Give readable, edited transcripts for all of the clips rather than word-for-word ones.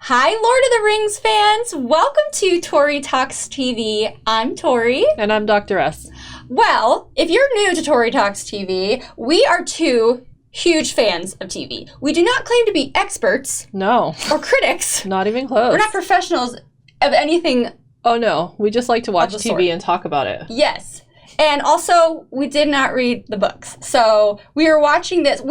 Hi, Lord of the Rings fans! Welcome to Tori Talks TV. I'm Tori. And I'm Dr. S. Well, if you're new to Tori Talks TV, we are two huge fans of TV. We do not claim to be experts. No. Or critics. Not even close. We're not professionals of anything. Oh, no. We just like to watch TV and talk about it. Yes. And also, we did not read the books. So, we are watching this.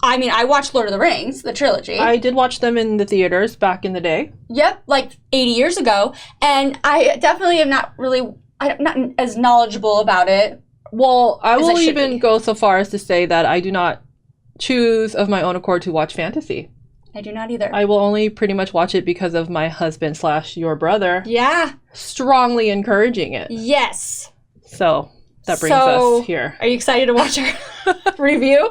I watched Lord of the Rings, the trilogy. I did watch them in the theaters back in the day. Yep, like 80 years ago. And I definitely am not as knowledgeable about it. Well, I will even go so far as to say that I do not choose of my own accord to watch fantasy. I do not either. I will only pretty much watch it because of my husband / your brother. Yeah. Strongly encouraging it. Yes. So that brings us here. Are you excited to watch our review?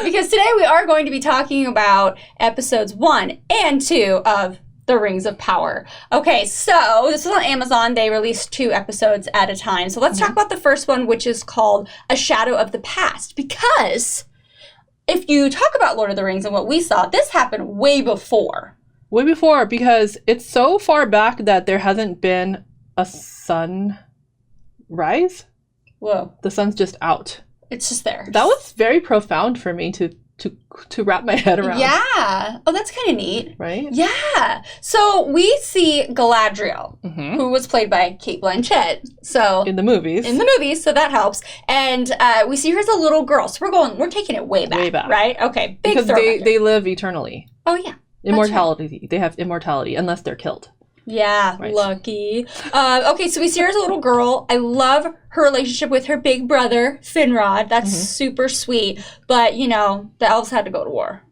Because today we are going to be talking about episodes 1 and 2 of The Rings of Power. Okay, so this is on Amazon. They released 2 episodes at a time. So let's talk about the first one, which is called A Shadow of the Past. Because if you talk about Lord of the Rings and what we saw, this happened way before. Way before, because it's so far back that there hasn't been a sunrise. Whoa. The sun's just out. It's just there. That was very profound for me to wrap my head around. Yeah. Oh, that's kind of neat. Right? Yeah. So we see Galadriel, who was played by Cate Blanchett. So in the movies, so that helps. And we see her as a little girl. So we're taking it way back. Right? Okay. Big because they live eternally. Oh yeah. Immortality. Right. They have immortality unless they're killed. Yeah, right. Lucky. Okay, so we see her as a little girl. I love her relationship with her big brother, Finrod. That's super sweet. But, the elves had to go to war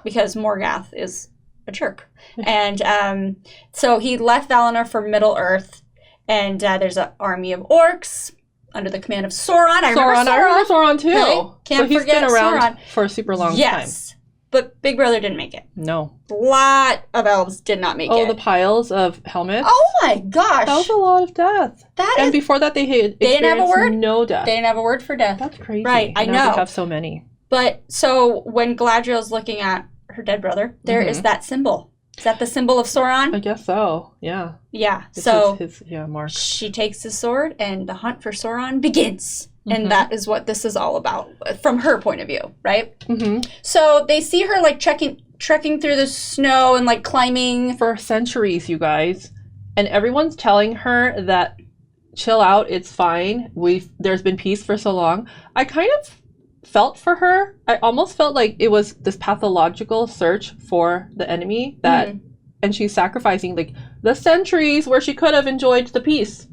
because Morgoth is a jerk. And so he left Valinor for Middle-earth, and there's an army of orcs under the command of Sauron. I remember Sauron too. Right? Can't he's forget been around Sauron. For a super long time. Yes. But Big Brother didn't make it. No. A lot of elves did not make it. Oh, the piles of helmets? Oh my gosh. That was a lot of death. And before that, they didn't have a word? No death. They didn't have a word for death. That's crazy. Right, I know. Now they have so many. But, so, when Galadriel's looking at her dead brother, there is that symbol. Is that the symbol of Sauron? I guess so, yeah. Yeah, this so is his mark. She takes his sword, and the hunt for Sauron begins. And that is what this is all about, from her point of view, right? So they see her, trekking through the snow and, climbing. For centuries, you guys. And everyone's telling her that, chill out, it's fine. There's been peace for so long. I kind of felt for her. I almost felt like it was this pathological search for the enemy that, and she's sacrificing, the centuries where she could have enjoyed the peace.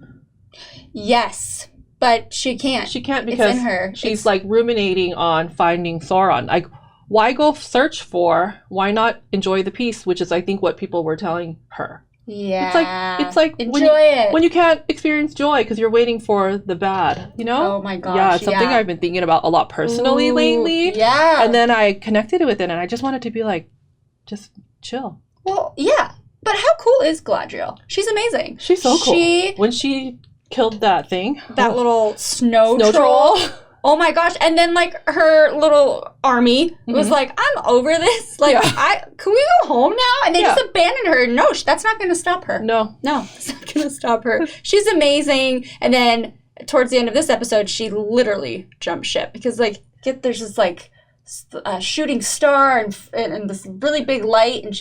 Yes. But she can't. She can't because it's in her. She's ruminating on finding Sauron. Why go search why not enjoy the peace, which is I think what people were telling her. Yeah. It's like enjoy when you can't experience joy because you're waiting for the bad, Oh my gosh. Yeah, it's something I've been thinking about a lot personally lately. Yeah. And then I connected it with it and I just wanted to be just chill. Well, yeah. But how cool is Galadriel? She's amazing. She's so cool. When she killed that thing. That little snow troll. Oh my gosh. And then her little army was I'm over this. Can we go home now? And they just abandoned her. No, that's not going to stop her. No, it's not going to stop her. She's amazing. And then towards the end of this episode, she literally jumped ship because there's this shooting star and this really big light and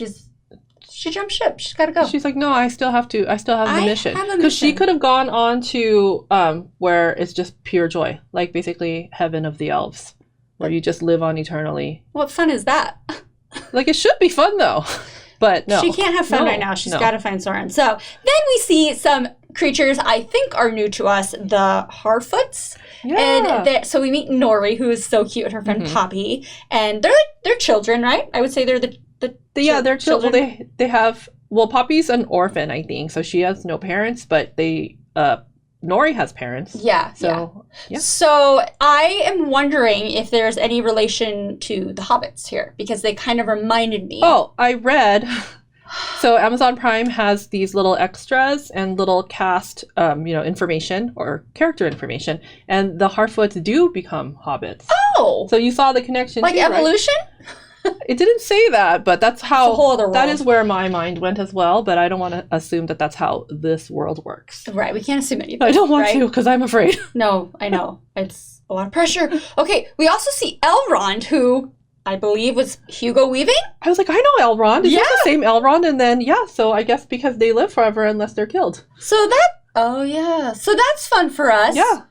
she jumped ship. She's got to go. She's no, I still have the mission. Because she could have gone on to where it's just pure joy. Basically heaven of the elves. Where you just live on eternally. What fun is that? It should be fun though. But no. She can't have fun right now. She's got to find Sauron. So then we see some creatures I think are new to us. The harfoots. Yeah. And so we meet Nori, who is so cute, her friend Poppy. And they're children, right? I would say they're they're children. They have Poppy's an orphan, I think, so she has no parents, but Nori has parents. Yeah. So yeah. So I am wondering if there's any relation to the hobbits here because they kind of reminded me. Oh, I read. So Amazon Prime has these little extras and little cast, information or character information, and the harfoots do become hobbits. Oh. So you saw the connection. Evolution. Right? It didn't say that, but that's how. It's a whole other world. That is where my mind went as well. But I don't want to assume that that's how this world works. Right, we can't assume anything. I don't want right? to because I'm afraid. No, I know. It's a lot of pressure. Okay, we also see Elrond, who I believe was Hugo Weaving. I was like, I know Elrond. Is Yeah. that the same Elrond? And then, so I guess because they live forever unless they're killed. So that's fun for us. Yeah.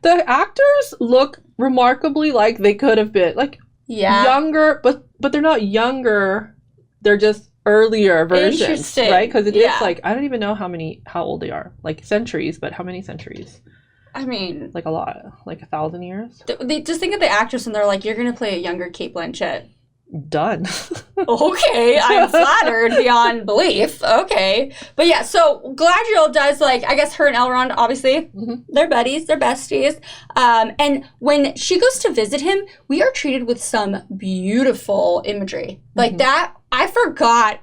The actors look remarkably like they could have been. Like, younger, but they're not younger. They're just earlier versions. Interesting. Right? Because it is like, I don't even know how old they are. Like, centuries, but how many centuries? I mean, like a lot, like 1,000 years. They just think of the actress and they're like, "You're gonna play a younger Kate Blanchett." Done. Okay, I'm flattered beyond belief. Okay, but yeah, so Galadriel does I guess her and Elrond obviously they're buddies, they're besties. And when she goes to visit him, we are treated with some beautiful imagery like that. I forgot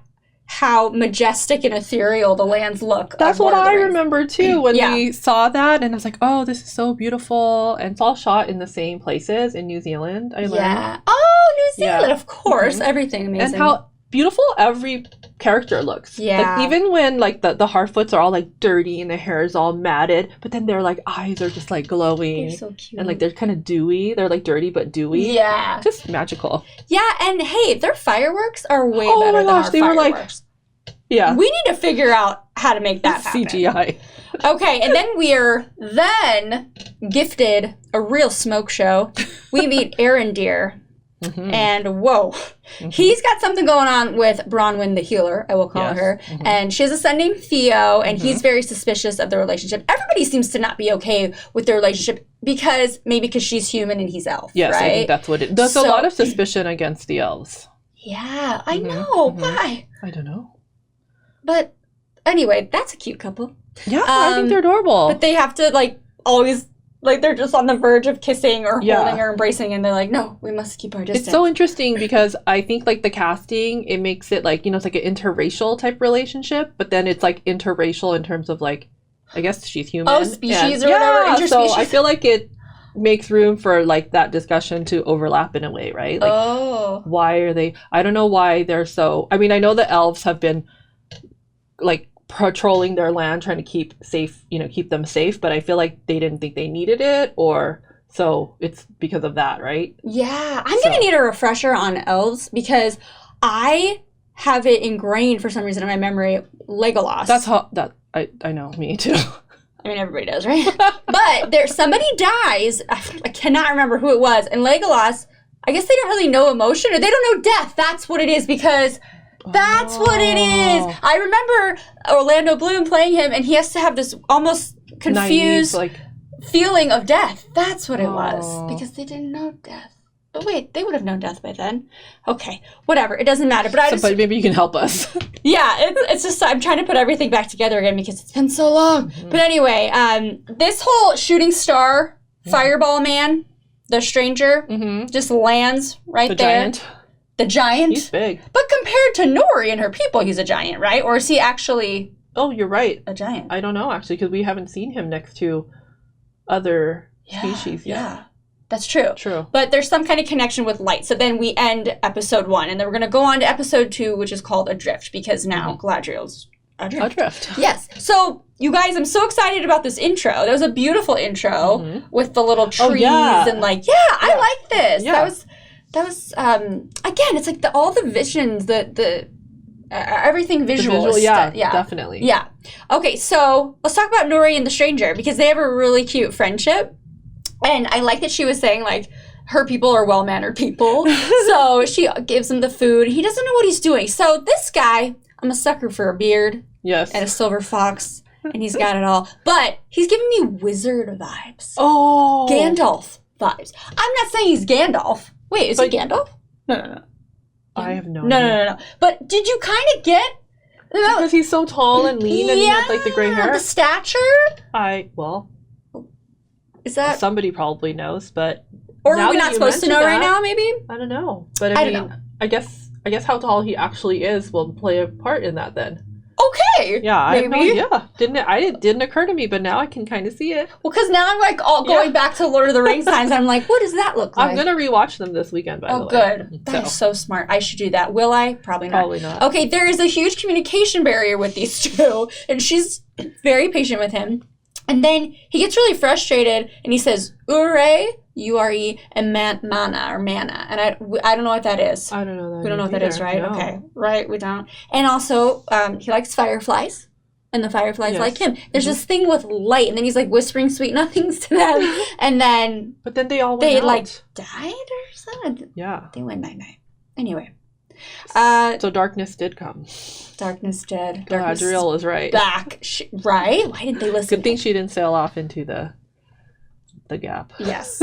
how majestic and ethereal the lands look. That's what I remember too when we saw that, and I was like, "Oh, this is so beautiful!" And it's all shot in the same places in New Zealand. I learned. Yeah. Oh, New Zealand, of course. Everything amazing. And how beautiful every character looks. Yeah. Like, even when the harfoots are all dirty and their hair is all matted, but then their eyes are just glowing. They're so cute. And they're kind of dewy. They're dirty but dewy. Yeah. Just magical. Yeah, and hey, their fireworks are way Oh better my than gosh, our they were fireworks. Yeah. We need to figure out how to make that happen. CGI. Okay, and then we're gifted a real smoke show. We meet Arondir. And whoa, he's got something going on with Bronwyn the healer, I will call her. And she has a son named Theo, and he's very suspicious of the relationship. Everybody seems to not be okay with their relationship because she's human and he's elf. Yes, right? I think that's what it is. There's a lot of suspicion against the elves. Yeah, I know. Why? I don't know. But anyway, that's a cute couple. Yeah, I think they're adorable. But they have to always they're just on the verge of kissing or holding or embracing, and they're like, no, we must keep our distance. It's so interesting because I think the casting, it makes it it's like an interracial type relationship, but then it's interracial in terms of I guess she's human. Oh, species or whatever. Interspecies. So I feel like it makes room for that discussion to overlap in a way, right? Why are they? I don't know why they're so. I mean, I know the elves have been patrolling their land, trying to keep them safe, but I feel like they didn't think they needed it, or so it's because of that, right? Yeah, I'm gonna need a refresher on elves because I have it ingrained for some reason in my memory. Legolas. That's how I know, me too. I mean, everybody does, right? But somebody dies. I cannot remember who it was, and Legolas. I guess they don't really know emotion, or they don't know death. That's what it is because. That's what it is. I remember Orlando Bloom playing him, and he has to have this almost confused feeling of death. That's what it was. Because they didn't know death. But wait, they would have known death by then. Okay, whatever. It doesn't matter. But but maybe you can help us. Yeah, it's just I'm trying to put everything back together again because it's been so long. But anyway, this whole shooting star fireball man, the stranger, just lands right there. Giant. The giant? He's big. But compared to Nori and her people, he's a giant, right? Or is he actually... Oh, you're right. A giant. I don't know, actually, because we haven't seen him next to other species yet. Yeah, that's true. True. But there's some kind of connection with light. So then we end episode 1, and then we're going to go on to episode 2, which is called Adrift, because now Galadriel's adrift. Yes. So, you guys, I'm so excited about this intro. That was a beautiful intro with the little trees and I like this. Yeah. That was again, it's all the visions, the everything visual. Definitely. Yeah. Okay, so let's talk about Nori and the stranger because they have a really cute friendship. And I like that she was saying her people are well-mannered people. So she gives him the food. He doesn't know what he's doing. So this guy, I'm a sucker for a beard. Yes. And a silver fox. And he's got it all. But he's giving me wizard vibes. Oh. Gandalf vibes. I'm not saying he's Gandalf. Wait, is he Gandalf? No. I have no idea. No. But did you kind of get... Because he's so tall and lean and he had the gray hair? The stature? Is that... Somebody probably knows, but... Or are we not supposed to know right now, maybe? I don't know. But I mean, I guess how tall he actually is will play a part in that then. Okay, why. Yeah, maybe. Didn't occur to me, but now I can kind of see it. Well, because now I'm like all going back to Lord of the Rings times. I'm like, what does that look like? I'm gonna rewatch them this weekend. By the way. Oh, good. That's so smart. I should do that. Will I? Probably not. Probably not. Okay, there is a huge communication barrier with these two, and she's very patient with him. And then he gets really frustrated, and he says, "Ure," U-R-E, and mana, and I don't know what that is. I don't know that. We don't know what that is, right? No. Okay, right, we don't. And also, he likes fireflies, and the fireflies like him. There's this thing with light, and then he's like whispering sweet nothings to them, and then but then they all went out. like died or something. Yeah, they went night. Anyway, so darkness did come. Darkness did. Galadriel was right. Back, right? Why didn't they listen? Good thing she didn't sail off into the gap. Yes.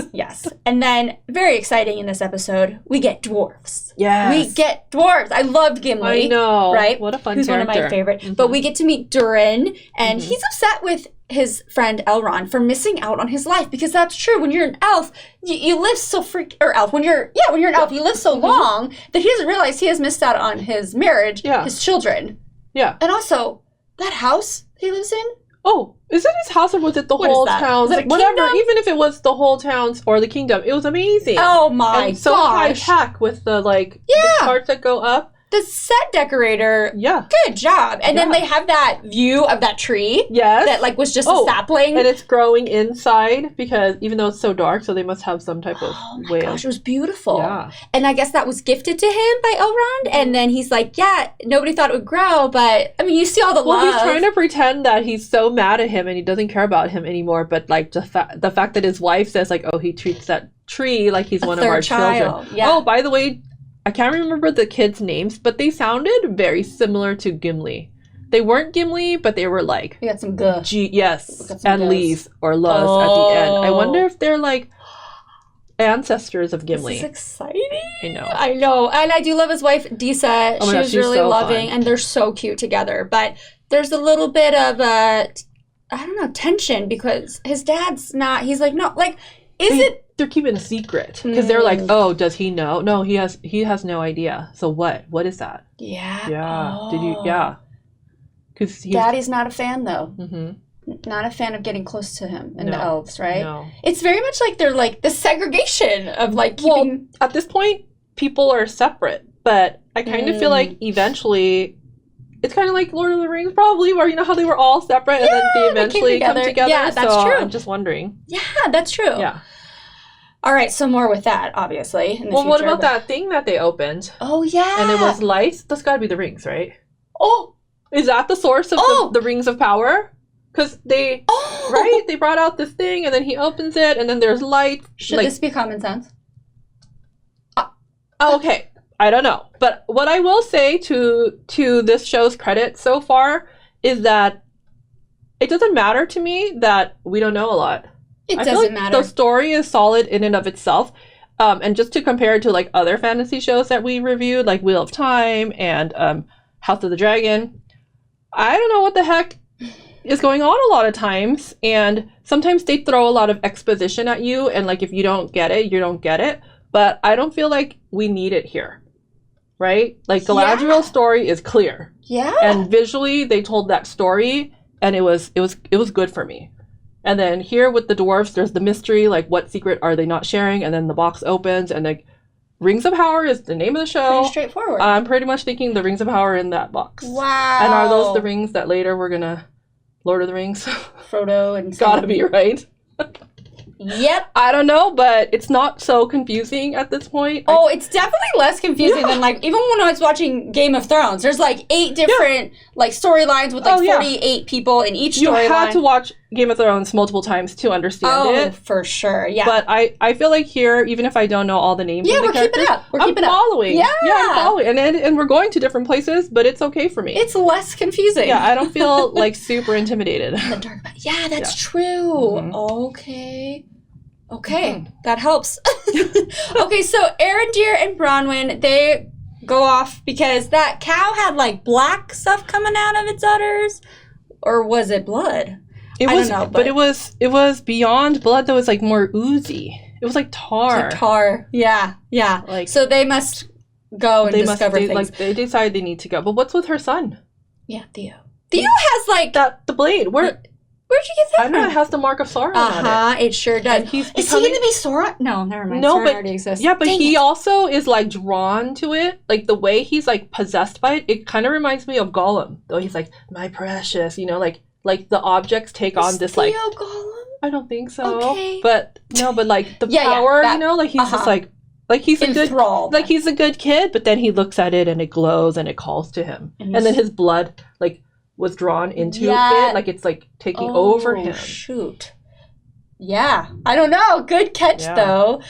And then, very exciting in this episode, we get dwarves. Yes. We get dwarves. I loved Gimli. I know. Right? What a fun Who's character. one of my favorite. But we get to meet Durin, and he's upset with his friend Elrond for missing out on his life, because that's true. When you're an elf, you live so when you're an elf, you live so long that he doesn't realize he has missed out on his marriage, his children. Yeah. And also, that house he lives in. Oh, is it his house or was it the whole town? Whatever, even if it was the whole towns or the kingdom, it was amazing. Oh my gosh. So high-tech with the the parts that go up. The set decorator, good job. And then they have that view of that tree. Yes. That was just a sapling. And it's growing inside because even though it's so dark, so they must have some type of way. Oh my gosh, it was beautiful. Yeah. And I guess that was gifted to him by Elrond. And then he's like, nobody thought it would grow, but I mean, you see all the love. Well, he's trying to pretend that he's so mad at him and he doesn't care about him anymore. But the fact that his wife says he treats that tree like he's one of our children. Yeah. Oh, by the way, I can't remember the kids' names, but they sounded very similar to Gimli. They weren't Gimli, but they were like... We got some guh. And Lees or Luz at the end. I wonder if they're ancestors of Gimli. This is exciting. I know. And I do love his wife, Disa. Oh my gosh, she's really so loving, fun. and they're so cute together. But there's a little bit of tension, because his dad's not... He's like, no, they're keeping a secret because they're like, oh, does he know? No, he has no idea. So what is that? Yeah. Did you? Because Daddy's not a fan though. Not a fan of getting close to him and the elves, right? No. It's very much like they're the segregation of keeping. At this point, people are separate, but I kind of feel like eventually. It's kind of like Lord of the Rings, probably, where you know how they were all separate and then they eventually come together. Yeah, that's true. I'm just wondering. Yeah, that's true. Yeah. All right, so more with that, obviously. In the future, what about that thing that they opened? Oh, yeah. And it was lights? That's got to be the rings, right? Oh. Is that the source of the rings of power? Because they, right? They brought out this thing, and then he opens it, and then there's light. Should this be common sense? Okay. I don't know. But what I will say to this show's credit so far is that it doesn't matter to me that we don't know a lot. It doesn't matter. The story is solid in and of itself. And just to compare it to other fantasy shows that we reviewed, like Wheel of Time and House of the Dragon, I don't know what the heck is going on a lot of times. And sometimes they throw a lot of exposition at you. And if you don't get it, you don't get it. But I don't feel like we need it here. Right? Galadriel's story is clear. Yeah. And visually they told that story and it was good for me. And then here with the dwarves, there's the mystery, what secret are they not sharing? And then the box opens and Rings of Power is the name of the show. Pretty straightforward. I'm pretty much thinking the Rings of Power in that box. Wow. And are those the rings that later we're gonna Lord of the Rings? Frodo and Gotta be, right? Yep. I don't know, but it's not so confusing at this point. Oh, it's definitely less confusing than even when I was watching Game of Thrones. There's 8 different storylines with 48 people in each storyline. You had to watch Game of Thrones multiple times to understand it. Oh, for sure. Yeah. But I feel like here, even if I don't know all the names of the characters, we're keeping up. Following. Yeah. I'm following. And we're going to different places, but it's okay for me. It's less confusing. Yeah, I don't feel super intimidated. The dark. Yeah, that's true. Mm-hmm. Okay, that helps. Okay, so Arondir and Bronwyn, they go off because that cow had black stuff coming out of its udders, or was it blood? I don't know, but it was beyond blood. That was more oozy. It was tar. Tar. Yeah. So they must go and discover things. They decide they need to go. But what's with her son? Yeah, Theo. Theo has like the blade. Where'd you get that I know from? it has the mark of Sauron on it. It sure does. And he's Is he going to be Sauron? No, never mind. No, Sauron but already exists. yeah, but Dang he it. also is like drawn to it. Like the way he's like possessed by it, it kind of reminds me of Gollum. Though he's like, my precious, like the objects take on this Theo like. Gollum? I don't think so. Okay. But no, but like the Yeah, power, that- like he's just like he's a good Enthralled. like he's a good kid, but then he looks at it and it glows and it calls to him. And then his blood like was drawn into it, like it's like taking over him. Shoot. Yeah. I don't know. Good catch Yeah. though.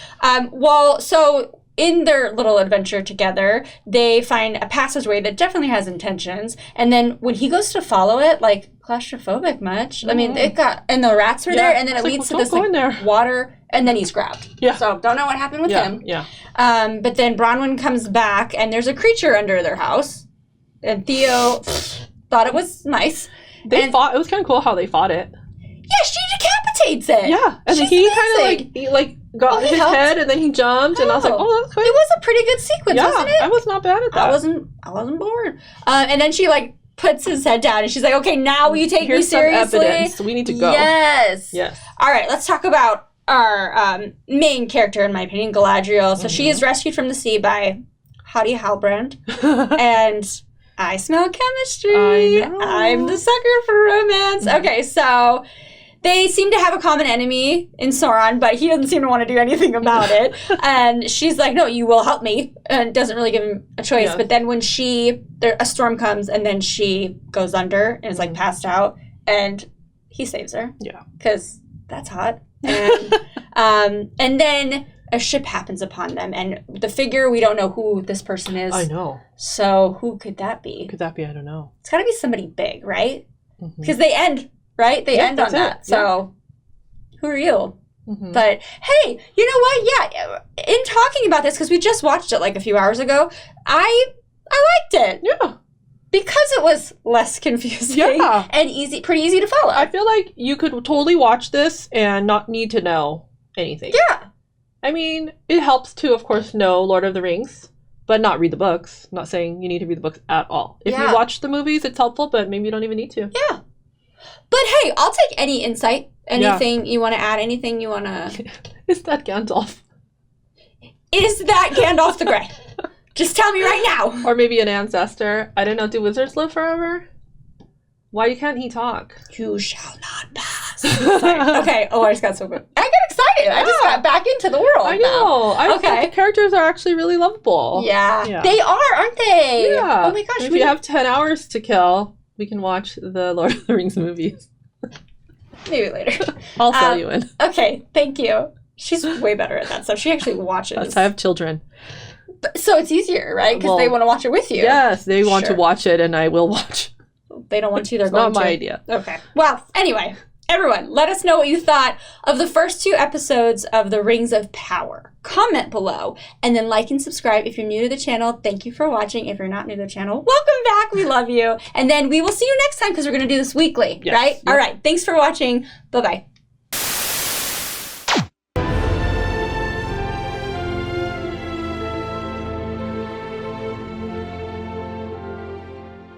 Well, so in their little adventure together, they find a passageway that definitely has intentions. And then when he goes to follow it, like claustrophobic much. I mean, it got, and the rats were there, and then it leads to this like water, and then he's grabbed. Yeah. So don't know what happened with him. Yeah. But then Bronwyn comes back, and there's a creature under their house, and Theo thought it was nice. They fought. It was kind of cool how they fought it. Yeah, she decapitates it. Yeah, and then he kind of got his helped. head, and then he jumped, and I was like, oh, that's great. It was a pretty good sequence, wasn't it? I was not bad at that. I wasn't bored. And then she like puts his head down, and she's like, "Okay, now will you take me seriously? Some evidence. We need to go." Yes. Yes. All right, let's talk about our main character, in my opinion, Galadriel. So she is rescued from the sea by Hottie Halbrand, and I smell chemistry. I know. I'm the sucker for romance. Okay, so they seem to have a common enemy in Sauron, but he doesn't seem to want to do anything about it. And she's like, no, you will help me. And doesn't really give him a choice. Yeah. But then when a storm comes, and then she goes under and is like passed out, and he saves her. Yeah. Because that's hot. And, and then a ship happens upon them. And the figure, we don't know who this person is. I know. So who could that be? Who could that be? I don't know. It's got to be somebody big, right? Mm-hmm. Because they end, right? They end on that. So who are you? Mm-hmm. But hey, you know what? Yeah, in talking about this, because we just watched it like a few hours ago, I liked it. Yeah. Because it was less confusing and pretty easy to follow. I feel like you could totally watch this and not need to know anything. Yeah. I mean, it helps to, of course, know Lord of the Rings, but not read the books. I'm not saying you need to read the books at all. If you watch the movies, it's helpful, but maybe you don't even need to. Yeah. But hey, I'll take any insight, anything you want to add, anything you want to... Is that Gandalf? Is that Gandalf the Grey? Just tell me right now. Or maybe an ancestor. I don't know. Do wizards live forever? Why can't he talk? You shall not pass. Okay. Oh, I just got so good. I got excited. I just got back into the world. I know. Now. I think the characters are actually really lovable. Yeah. They are, aren't they? Yeah. Oh my gosh. If you have 10 hours to kill, we can watch the Lord of the Rings movies. Maybe later. I'll sell you in. Okay. Thank you. She's way better at that stuff. She actually watches. Yes, I have children. So it's easier, right? Because they want to watch it with you. Yes, they want to watch it, and I will watch. They don't want to. They're it's going not my to. idea. Okay. Well, anyway, everyone, let us know what you thought of the first 2 episodes of The Rings of Power. Comment below, and then like and subscribe if you're new to the channel. Thank you for watching. If you're not new to the channel, welcome back. We love you. And then we will see you next time because we're going to do this weekly, right? Yep. All right. Thanks for watching. Bye-bye.